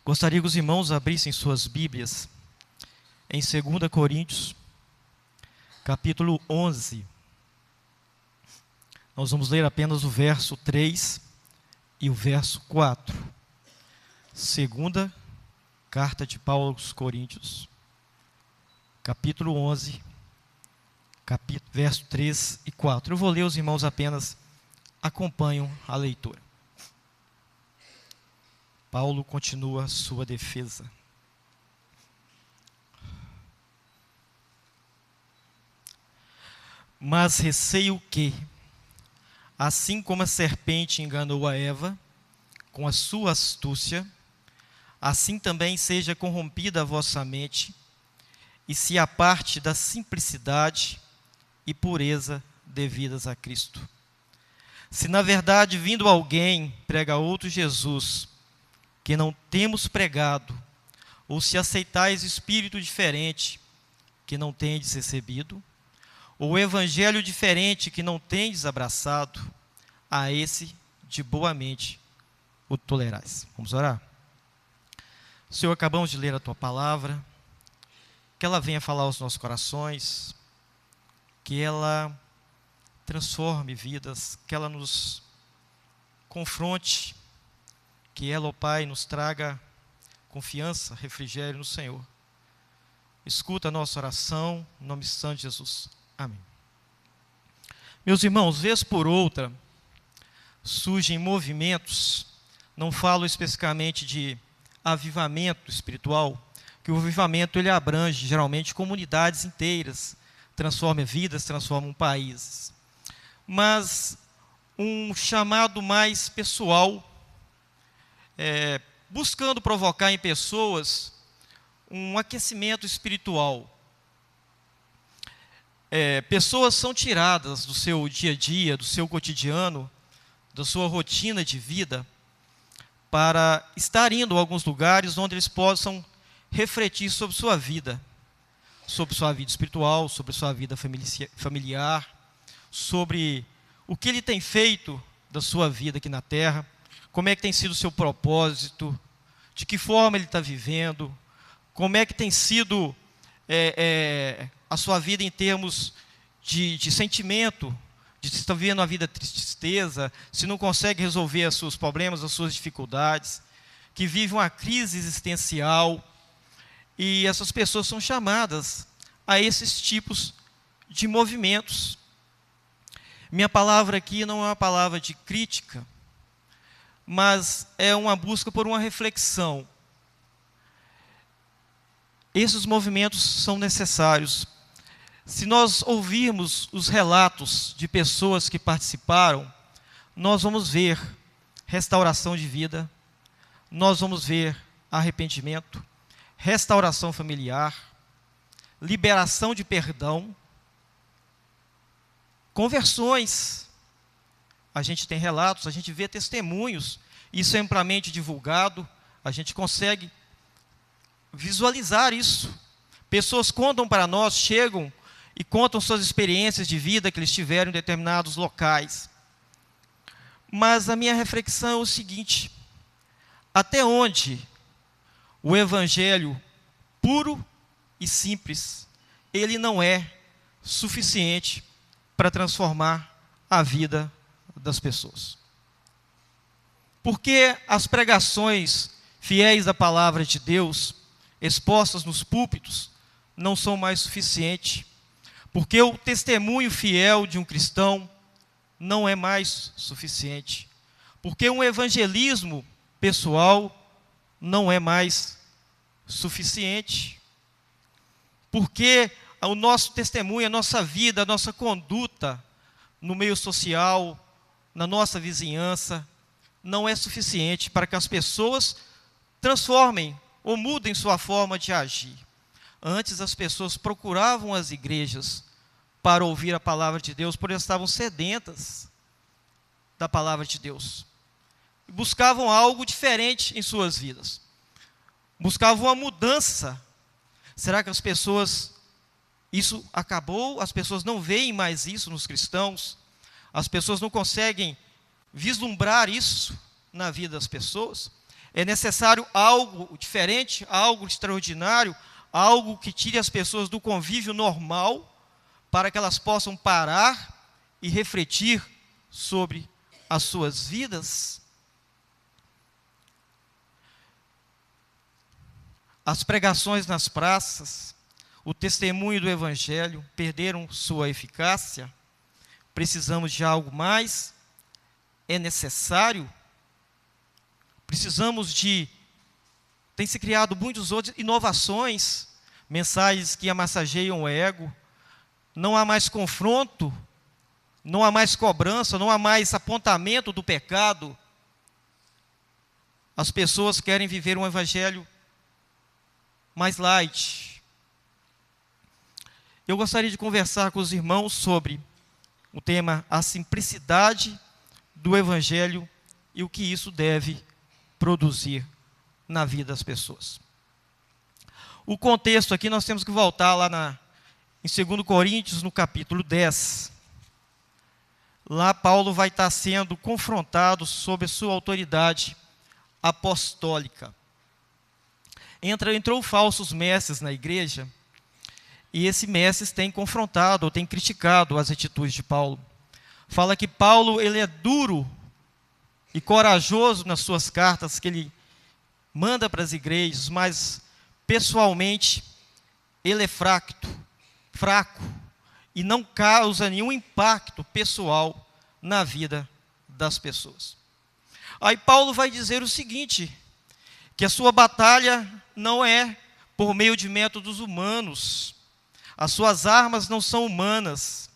Gostaria que os irmãos abrissem suas Bíblias em 2 Coríntios, capítulo 11. Nós vamos ler apenas o verso 3 e o verso 4. Segunda carta de Paulo aos Coríntios, capítulo 11, verso 3 e 4. Eu vou ler, os irmãos apenas acompanham a leitura. Paulo continua sua defesa. Mas receio que, assim como a serpente enganou a Eva com a sua astúcia, assim também seja corrompida a vossa mente, e se aparte da simplicidade e pureza devidas a Cristo. Se na verdade vindo alguém prega outro Jesus, que não temos pregado, ou se aceitais espírito diferente, que não tendes recebido, ou evangelho diferente que não tendes abraçado, a esse de boa mente o tolerais. Vamos orar? Senhor, acabamos de ler a Tua palavra, que ela venha falar aos nossos corações, que ela transforme vidas, que ela nos confronte, que ela, ó Pai, nos traga confiança, refrigério no Senhor. Escuta a nossa oração, em nome santo de Jesus. Amém. Meus irmãos, vez por outra, surgem movimentos, não falo especificamente de avivamento espiritual, que o avivamento ele abrange geralmente comunidades inteiras, transforma vidas, transforma países. Mas um chamado mais pessoal, buscando provocar em pessoas um aquecimento espiritual. Pessoas são tiradas do seu dia a dia, do seu cotidiano, da sua rotina de vida, para estar indo a alguns lugares onde eles possam refletir sobre sua vida espiritual, sobre sua vida familiar, sobre o que ele tem feito da sua vida aqui na terra, como é que tem sido o seu propósito, de que forma ele está vivendo, como é que tem sido a sua vida em termos de sentimento, de se está vivendo uma vida de tristeza, se não consegue resolver os seus problemas, as suas dificuldades, que vive uma crise existencial, e essas pessoas são chamadas a esses tipos de movimentos. Minha palavra aqui não é uma palavra de crítica, mas é uma busca por uma reflexão. Esses movimentos são necessários. Se nós ouvirmos os relatos de pessoas que participaram, nós vamos ver restauração de vida, nós vamos ver arrependimento, restauração familiar, liberação de perdão, conversões. A gente tem relatos, a gente vê testemunhos, isso é amplamente divulgado, a gente consegue visualizar isso. Pessoas contam para nós, chegam e contam suas experiências de vida que eles tiveram em determinados locais. Mas a minha reflexão é o seguinte: até onde o evangelho puro e simples, ele não é suficiente para transformar a vida das pessoas? Porque as pregações fiéis da palavra de Deus, expostas nos púlpitos, não são mais suficientes. Porque o testemunho fiel de um cristão não é mais suficiente. Porque um evangelismo pessoal não é mais suficiente. Porque o nosso testemunho, a nossa vida, a nossa conduta no meio social, na nossa vizinhança, não é suficiente para que as pessoas transformem ou mudem sua forma de agir. Antes as pessoas procuravam as igrejas para ouvir a palavra de Deus, porque estavam sedentas da palavra de Deus. Buscavam algo diferente em suas vidas. Buscavam uma mudança. Será que as pessoas, isso acabou? As pessoas não veem mais isso nos cristãos? As pessoas não conseguem vislumbrar isso na vida das pessoas? É necessário algo diferente, algo extraordinário, algo que tire as pessoas do convívio normal, para que elas possam parar e refletir sobre as suas vidas. As pregações nas praças, o testemunho do Evangelho perderam sua eficácia. Precisamos de algo mais? É necessário? Precisamos de... Tem se criado muitas outras inovações, mensagens que amassageiam o ego. Não há mais confronto, não há mais cobrança, não há mais apontamento do pecado. As pessoas querem viver um evangelho mais light. Eu gostaria de conversar com os irmãos sobre o tema a simplicidade do evangelho e o que isso deve produzir na vida das pessoas. O contexto aqui nós temos que voltar lá em 2 Coríntios, no capítulo 10. Lá Paulo vai estar sendo confrontado sobre a sua autoridade apostólica. Entrou falsos mestres na igreja, e esses mestres têm confrontado, ou têm criticado as atitudes de Paulo. Fala que Paulo ele é duro e corajoso nas suas cartas que ele manda para as igrejas, mas pessoalmente ele é fraco e não causa nenhum impacto pessoal na vida das pessoas. Aí Paulo vai dizer o seguinte, que a sua batalha não é por meio de métodos humanos, as suas armas não são humanas,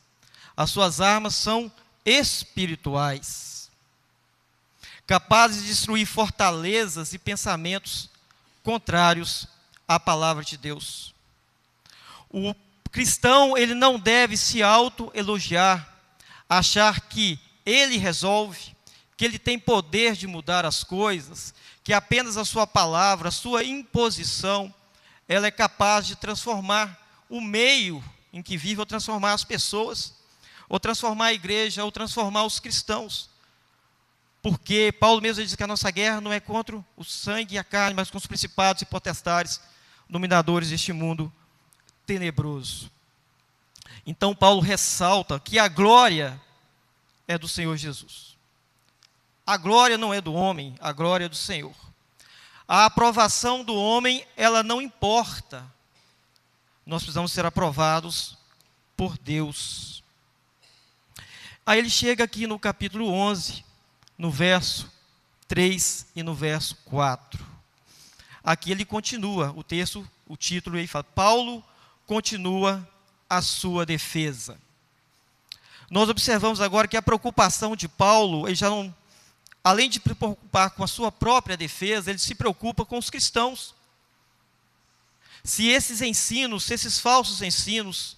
as suas armas são espirituais, capazes de destruir fortalezas e pensamentos contrários à palavra de Deus. O cristão, ele não deve se autoelogiar, achar que ele resolve, que ele tem poder de mudar as coisas, que apenas a sua palavra, a sua imposição, ela é capaz de transformar o meio em que vive, ou transformar as pessoas, ou transformar a igreja, ou transformar os cristãos. Porque Paulo mesmo diz que a nossa guerra não é contra o sangue e a carne, mas com os principados e potestades, dominadores deste mundo tenebroso. Então Paulo ressalta que a glória é do Senhor Jesus. A glória não é do homem, a glória é do Senhor. A aprovação do homem, ela não importa. Nós precisamos ser aprovados por Deus. Aí ele chega aqui no capítulo 11, no verso 3 e no verso 4. Aqui ele continua, o texto, o título aí fala, Paulo continua a sua defesa. Nós observamos agora que a preocupação de Paulo, ele já não, além de se preocupar com a sua própria defesa, ele se preocupa com os cristãos. Se esses ensinos, se esses falsos ensinos,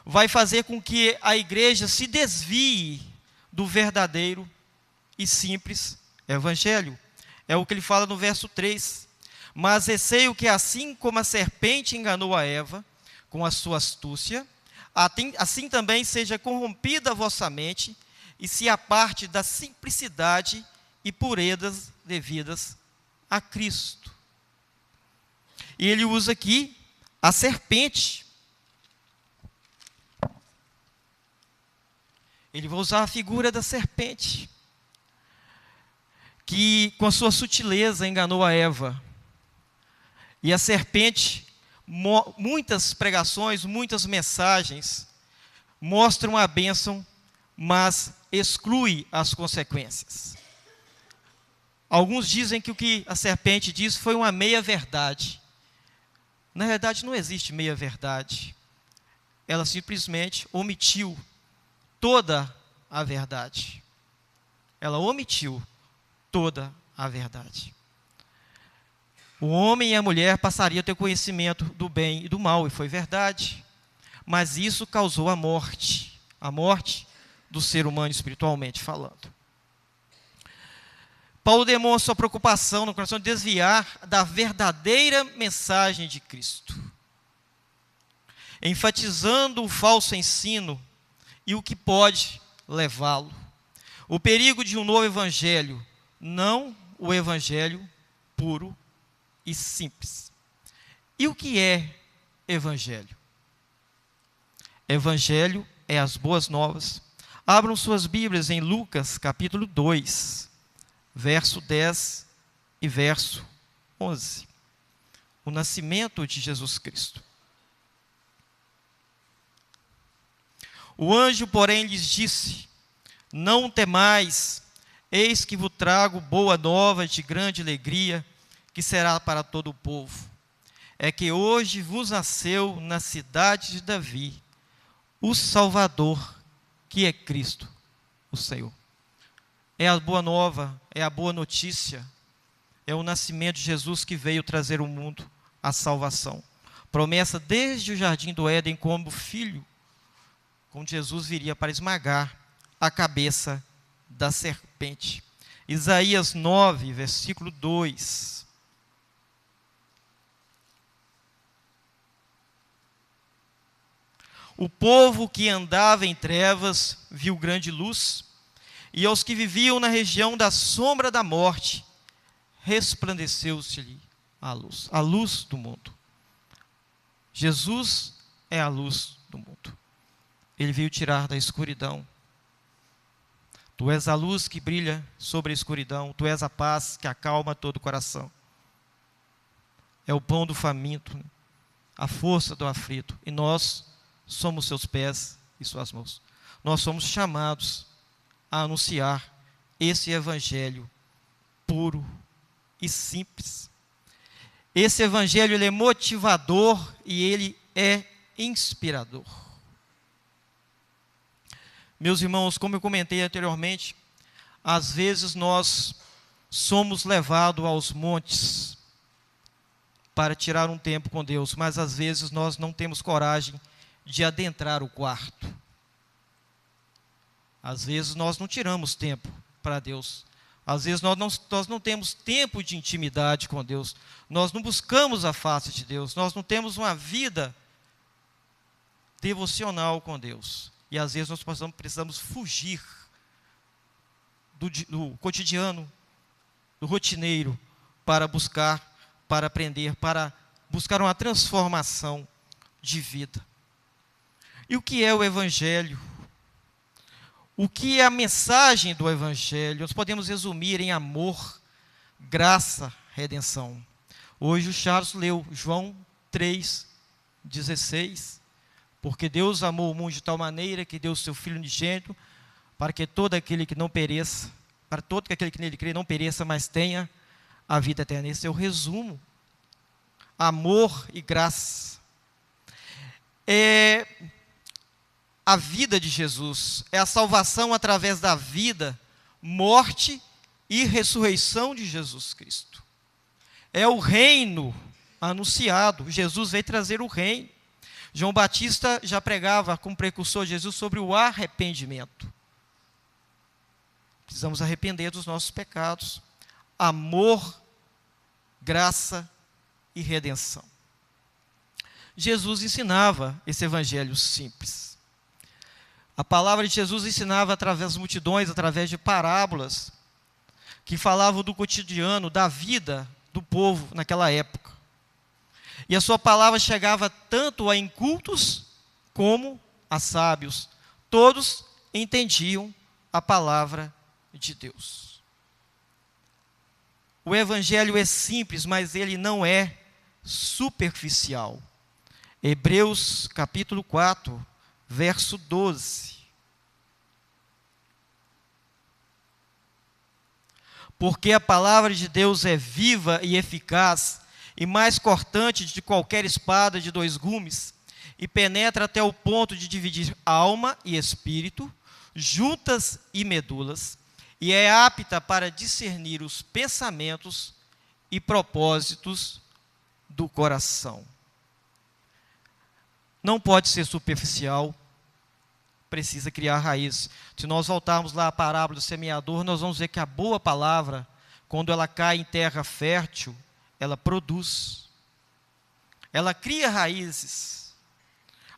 vai fazer com que a igreja se desvie do verdadeiro e simples evangelho. É o que ele fala no verso 3. Mas receio que assim como a serpente enganou a Eva com a sua astúcia, assim também seja corrompida a vossa mente e se aparte da simplicidade e purezas devidas a Cristo. E ele usa aqui a serpente. Ele vai usar a figura da serpente, que com a sua sutileza enganou a Eva. E a serpente, muitas pregações, muitas mensagens, mostram a bênção, mas exclui as consequências. Alguns dizem que o que a serpente disse foi uma meia-verdade. Na verdade, não existe meia-verdade. Ela simplesmente omitiu toda a verdade. Ela omitiu toda a verdade. O homem e a mulher passariam a ter conhecimento do bem e do mal, e foi verdade. Mas isso causou a morte do ser humano espiritualmente falando. Paulo demonstra sua preocupação no coração de desviar da verdadeira mensagem de Cristo, enfatizando o falso ensino e o que pode levá-lo. O perigo de um novo evangelho, não o evangelho puro e simples. E o que é evangelho? Evangelho é as boas novas. Abram suas Bíblias em Lucas, capítulo 2, verso 10 e verso 11. O nascimento de Jesus Cristo. O anjo, porém, lhes disse: não temais, eis que vos trago boa nova de grande alegria, que será para todo o povo. É que hoje vos nasceu na cidade de Davi o Salvador, que é Cristo, o Senhor. É a boa nova, é a boa notícia, é o nascimento de Jesus que veio trazer ao mundo a salvação. Promessa desde o jardim do Éden, como filho, como Jesus viria para esmagar a cabeça da serpente. Isaías 9, versículo 2. O povo que andava em trevas viu grande luz, e aos que viviam na região da sombra da morte, resplandeceu-se-lhe a luz do mundo. Jesus é a luz do mundo. Ele veio tirar da escuridão. Tu és a luz que brilha sobre a escuridão, tu és a paz que acalma todo o coração. É o pão do faminto, a força do aflito, e nós somos seus pés e suas mãos. Nós somos chamados a anunciar esse evangelho puro e simples. Esse evangelho, ele é motivador e ele é inspirador. Meus irmãos, como eu comentei anteriormente, às vezes nós somos levados aos montes para tirar um tempo com Deus, mas às vezes nós não temos coragem de adentrar o quarto. Às vezes nós não tiramos tempo para Deus. Às vezes nós não temos tempo de intimidade com Deus. Nós não buscamos a face de Deus. Nós não temos uma vida devocional com Deus. E às vezes nós precisamos fugir do cotidiano, do rotineiro, para buscar, para aprender, para buscar uma transformação de vida. E o que é o Evangelho? O que é a mensagem do Evangelho? Nós podemos resumir em amor, graça, redenção. Hoje o Charles leu João 3,16. Porque Deus amou o mundo de tal maneira que deu o seu Filho unigênito, para que todo aquele que não pereça, para todo aquele que nele crê não pereça, mas tenha a vida eterna. Esse é o resumo. Amor e graça. É a vida de Jesus, é a salvação através da vida, morte e ressurreição de Jesus Cristo. É o reino anunciado. Jesus veio trazer o reino. João Batista já pregava como precursor de Jesus sobre o arrependimento. Precisamos arrepender dos nossos pecados. Amor, graça e redenção. Jesus ensinava esse evangelho simples. A palavra de Jesus ensinava através das multidões, através de parábolas, que falavam do cotidiano, da vida do povo naquela época. E a sua palavra chegava tanto a incultos como a sábios. Todos entendiam a palavra de Deus. O evangelho é simples, mas ele não é superficial. Hebreus capítulo 4, verso 12. Porque a palavra de Deus é viva e eficaz, e mais cortante de qualquer espada de dois gumes, e penetra até o ponto de dividir alma e espírito, juntas e medulas, e é apta para discernir os pensamentos e propósitos do coração. Não pode ser superficial, precisa criar raiz. Se nós voltarmos lá à parábola do semeador, nós vamos ver que a boa palavra, quando ela cai em terra fértil, ela produz, ela cria raízes.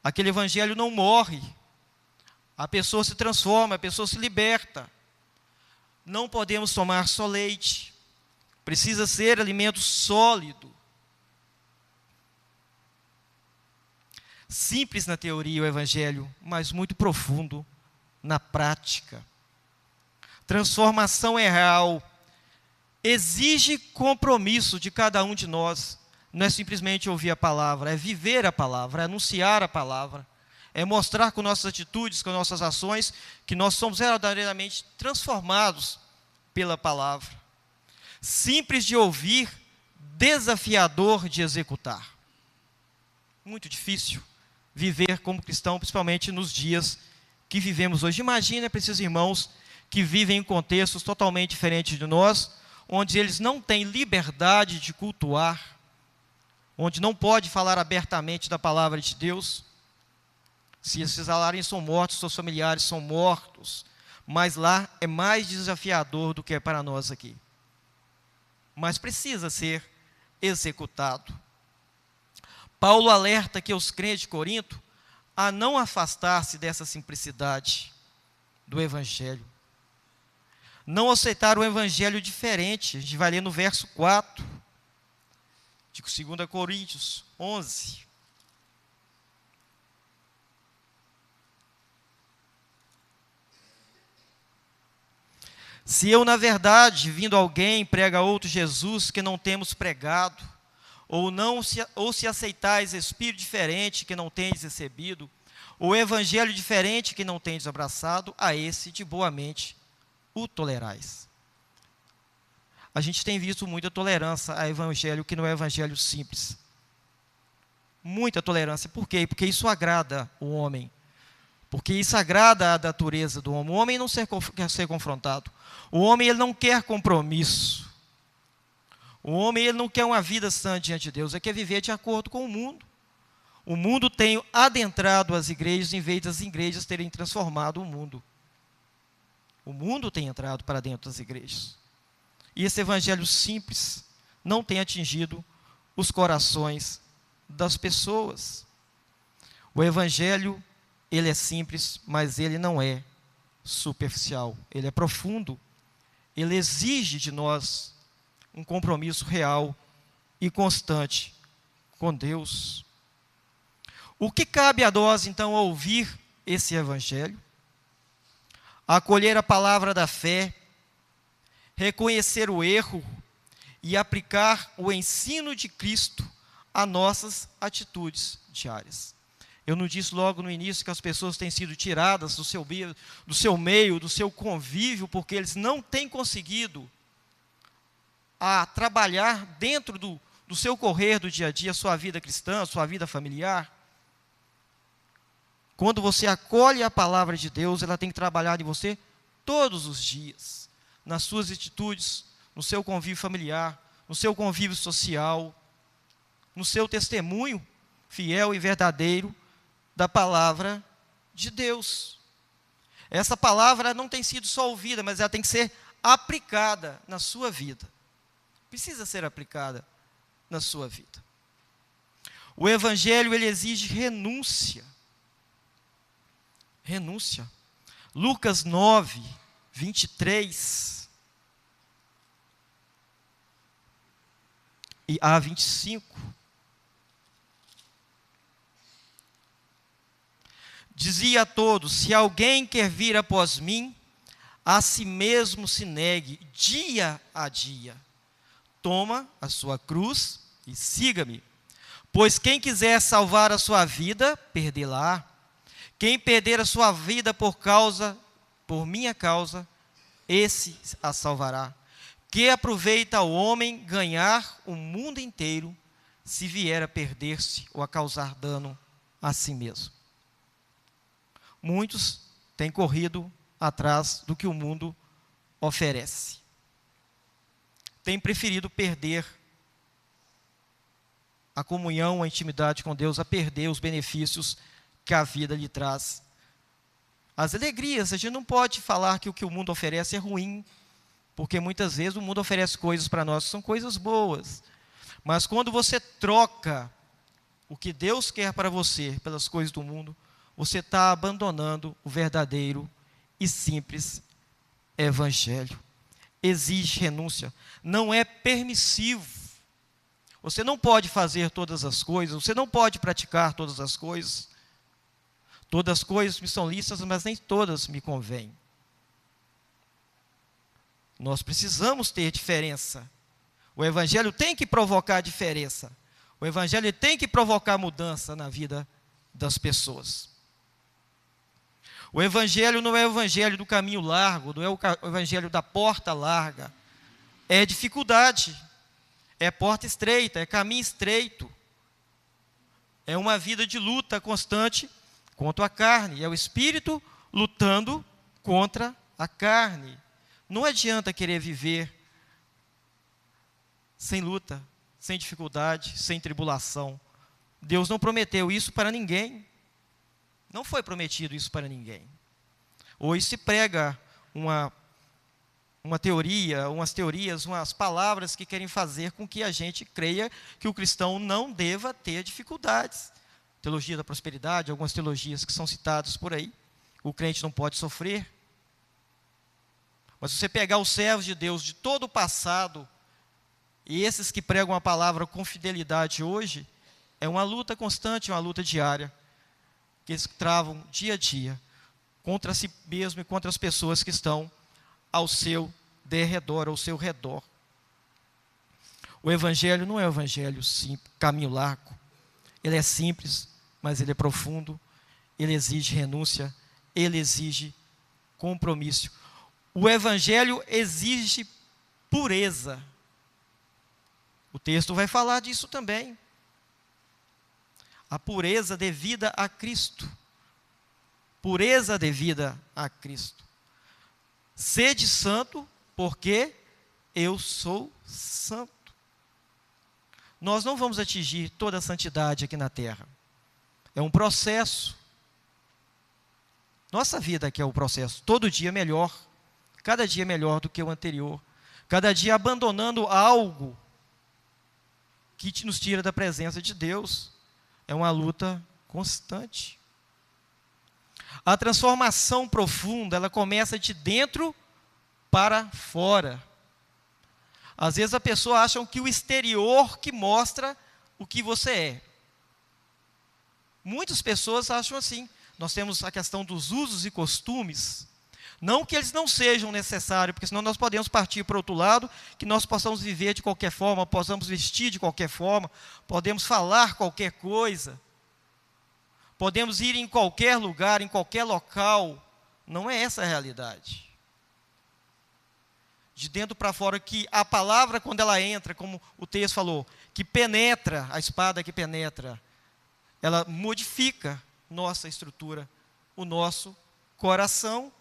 Aquele evangelho não morre, a pessoa se transforma, a pessoa se liberta. Não podemos tomar só leite, Precisa ser alimento sólido. Simples na teoria o Evangelho, mas muito profundo na prática. Transformação é real. Exige compromisso de cada um de nós. Não é simplesmente ouvir a palavra, é viver a palavra, é anunciar a palavra. É mostrar com nossas atitudes, com nossas ações, que nós somos verdadeiramente transformados pela palavra. Simples de ouvir, desafiador de executar. Muito difícil viver como cristão, principalmente nos dias que vivemos hoje. Imagina para esses irmãos que vivem em contextos totalmente diferentes de nós, onde eles não têm liberdade de cultuar, onde não pode falar abertamente da palavra de Deus. Se esses salários são mortos, seus familiares são mortos, mas lá é mais desafiador do que é para nós aqui. Mas precisa ser executado. Paulo alerta que os crentes de Corinto a não afastar-se dessa simplicidade do Evangelho. Não aceitar o Evangelho diferente. A gente vai ler no verso 4, de 2 Coríntios 11. Se eu, na verdade, vindo alguém, prega outro Jesus que não temos pregado, ou se aceitais espírito diferente que não tendes recebido, ou evangelho diferente que não tendes abraçado, a esse de boa mente o tolerais. A gente tem visto muita tolerância a evangelho que não é evangelho simples. Muita tolerância. Por quê? Porque isso agrada o homem. Porque isso agrada a natureza do homem. O homem não quer ser confrontado. O homem ele não quer compromisso. O homem ele não quer uma vida sã diante de Deus. Ele quer viver de acordo com o mundo. O mundo tem adentrado as igrejas em vez das igrejas terem transformado o mundo. O mundo tem entrado para dentro das igrejas. E esse evangelho simples não tem atingido os corações das pessoas. O evangelho, ele é simples, mas ele não é superficial. Ele é profundo. Ele exige de nós um compromisso real e constante com Deus. O que cabe a nós, então, ouvir esse evangelho? Acolher a palavra da fé, reconhecer o erro e aplicar o ensino de Cristo a nossas atitudes diárias. Eu não disse logo no início que as pessoas têm sido tiradas do seu meio, do seu convívio, porque eles não têm conseguido trabalhar dentro do seu correr do dia a dia, a sua vida cristã, a sua vida familiar. Quando você acolhe a palavra de Deus, ela tem que trabalhar em você todos os dias, nas suas atitudes, no seu convívio familiar, no seu convívio social, no seu testemunho fiel e verdadeiro da palavra de Deus. Essa palavra não tem sido só ouvida, mas ela tem que ser aplicada na sua vida. Precisa ser aplicada na sua vida. O evangelho, ele exige renúncia. Renúncia. Lucas 9, 23 e a 25. Dizia a todos: se alguém quer vir após mim, a si mesmo se negue dia a dia. Toma a sua cruz e siga-me. Pois quem quiser salvar a sua vida, perdê-la. Quem perder a sua vida por minha causa, esse a salvará. Que aproveita o homem ganhar o mundo inteiro, se vier a perder-se ou a causar dano a si mesmo. Muitos têm corrido atrás do que o mundo oferece. Têm preferido perder a comunhão, a intimidade com Deus, a perder os benefícios que a vida lhe traz. As alegrias, a gente não pode falar que o que o mundo oferece é ruim, porque muitas vezes o mundo oferece coisas para nós que são coisas boas. Mas quando você troca o que Deus quer para você pelas coisas do mundo, você está abandonando o verdadeiro e simples evangelho. exige renúncia, não é permissivo. Você não pode fazer todas as coisas, você não pode praticar todas as coisas. Todas as coisas me são lícitas, mas nem todas me convêm. Nós precisamos ter diferença. O Evangelho tem que provocar diferença. O Evangelho tem que provocar mudança na vida das pessoas. O Evangelho não é o Evangelho do caminho largo, não é o Evangelho da porta larga. É dificuldade, é porta estreita, é caminho estreito. É uma vida de luta constante contra a carne. É o Espírito lutando contra a carne. Não adianta querer viver sem luta, sem dificuldade, sem tribulação. Deus não prometeu isso para ninguém. Não foi prometido isso para ninguém. Hoje se prega uma teoria, umas teorias, umas palavras que querem fazer com que a gente creia que o cristão não deva ter dificuldades. Teologia da prosperidade, algumas teologias que são citadas por aí. O crente não pode sofrer. Mas se você pegar os servos de Deus de todo o passado, e esses que pregam a palavra com fidelidade hoje, é uma luta constante, uma luta diária, que eles travam dia a dia, contra si mesmo e contra as pessoas que estão ao seu derredor, ao seu redor. O Evangelho não é o Evangelho simples, caminho largo. Ele é simples, mas ele é profundo, ele exige renúncia, ele exige compromisso. O Evangelho exige pureza. O texto vai falar disso também. A pureza devida a Cristo. Pureza devida a Cristo. Sede santo, porque eu sou santo. Nós não vamos atingir toda a santidade aqui na terra. É um processo. Nossa vida aqui é o processo. Todo dia melhor. Cada dia melhor do que o anterior. Cada dia abandonando algo que nos tira da presença de Deus. É uma luta constante. A transformação profunda, ela começa de dentro para fora. Às vezes a pessoa acha que o exterior que mostra o que você é. Muitas pessoas acham assim. Nós temos a questão dos usos e costumes. Não que eles não sejam necessários, porque senão nós podemos partir para o outro lado, que nós possamos viver de qualquer forma, possamos vestir de qualquer forma, podemos falar qualquer coisa, podemos ir em qualquer lugar, em qualquer local. Não é essa a realidade. De dentro para fora, que a palavra, quando ela entra, como o texto falou, que penetra, a espada que penetra, ela modifica nossa estrutura, o nosso coração.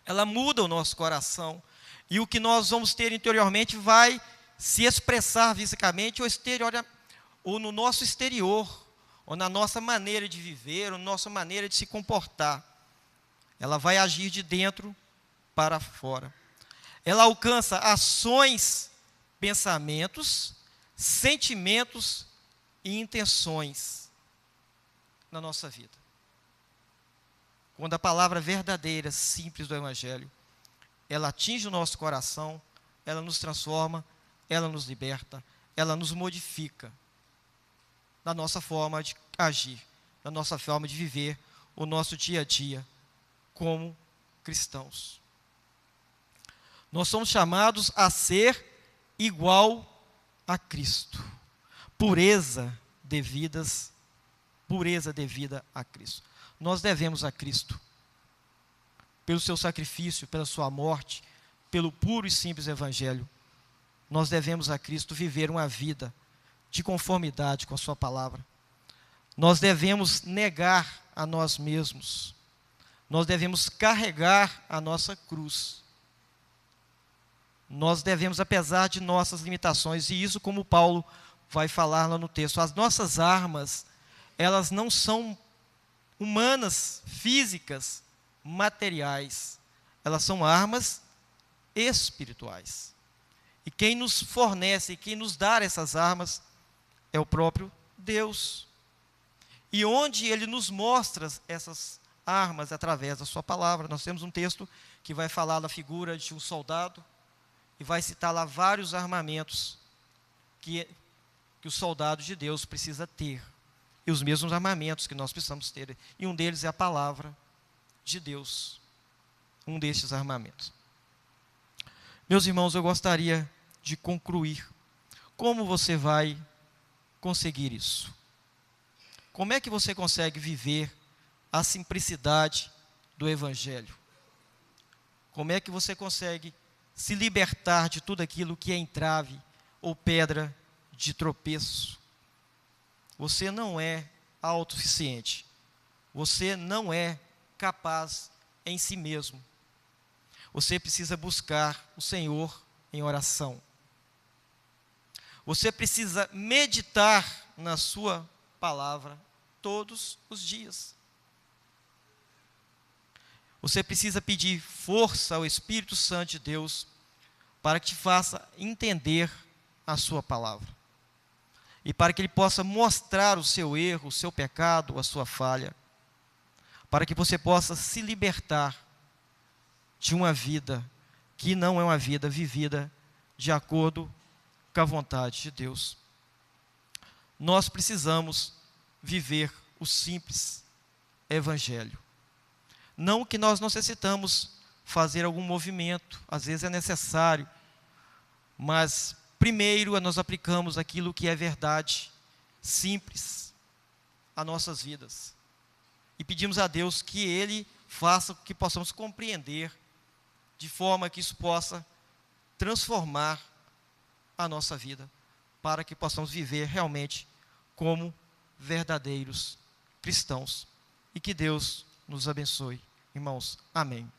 Ela muda o nosso coração. E o que nós vamos ter interiormente vai se expressar fisicamente ou no nosso exterior, ou na nossa maneira de viver, ou na nossa maneira de se comportar. Ela vai agir de dentro para fora. Ela alcança ações, pensamentos, sentimentos e intenções na nossa vida. Quando a palavra verdadeira, simples do Evangelho, ela atinge o nosso coração, ela nos transforma, ela nos liberta, ela nos modifica na nossa forma de agir, na nossa forma de viver o nosso dia a dia como cristãos. Nós somos chamados a ser igual a Cristo. Pureza devida a Cristo. Nós devemos a Cristo, pelo seu sacrifício, pela sua morte, pelo puro e simples Evangelho. Nós devemos a Cristo viver uma vida de conformidade com a sua palavra. Nós devemos negar a nós mesmos. Nós devemos carregar a nossa cruz. Nós devemos, apesar de nossas limitações, e isso como Paulo vai falar lá no texto, as nossas armas, elas não são humanas, físicas, materiais. Elas são armas espirituais. E quem nos fornece, quem nos dá essas armas, é o próprio Deus. E onde Ele nos mostra essas armas através da sua palavra. Nós temos um texto que vai falar da figura de um soldado e vai citar lá vários armamentos que o soldado de Deus precisa ter. E os mesmos armamentos que nós precisamos ter. E um deles é a palavra de Deus. Um destes armamentos. Meus irmãos, eu gostaria de concluir. Como você vai conseguir isso? Como é que você consegue viver a simplicidade do Evangelho? Como é que você consegue se libertar de tudo aquilo que é entrave ou pedra de tropeço? Você não é autossuficiente. Você não é capaz em si mesmo. Você precisa buscar o Senhor em oração. Você precisa meditar na sua palavra todos os dias. Você precisa pedir força ao Espírito Santo de Deus para que te faça entender a sua palavra. E para que Ele possa mostrar o seu erro, o seu pecado, a sua falha. Para que você possa se libertar de uma vida que não é uma vida vivida de acordo com a vontade de Deus. Nós precisamos viver o simples Evangelho. Não que nós não necessitamos fazer algum movimento, às vezes é necessário, mas primeiro nós aplicamos aquilo que é verdade, simples, a nossas vidas. E pedimos a Deus que Ele faça com que possamos compreender, de forma que isso possa transformar a nossa vida, para que possamos viver realmente como verdadeiros cristãos. E que Deus nos abençoe. Irmãos, amém.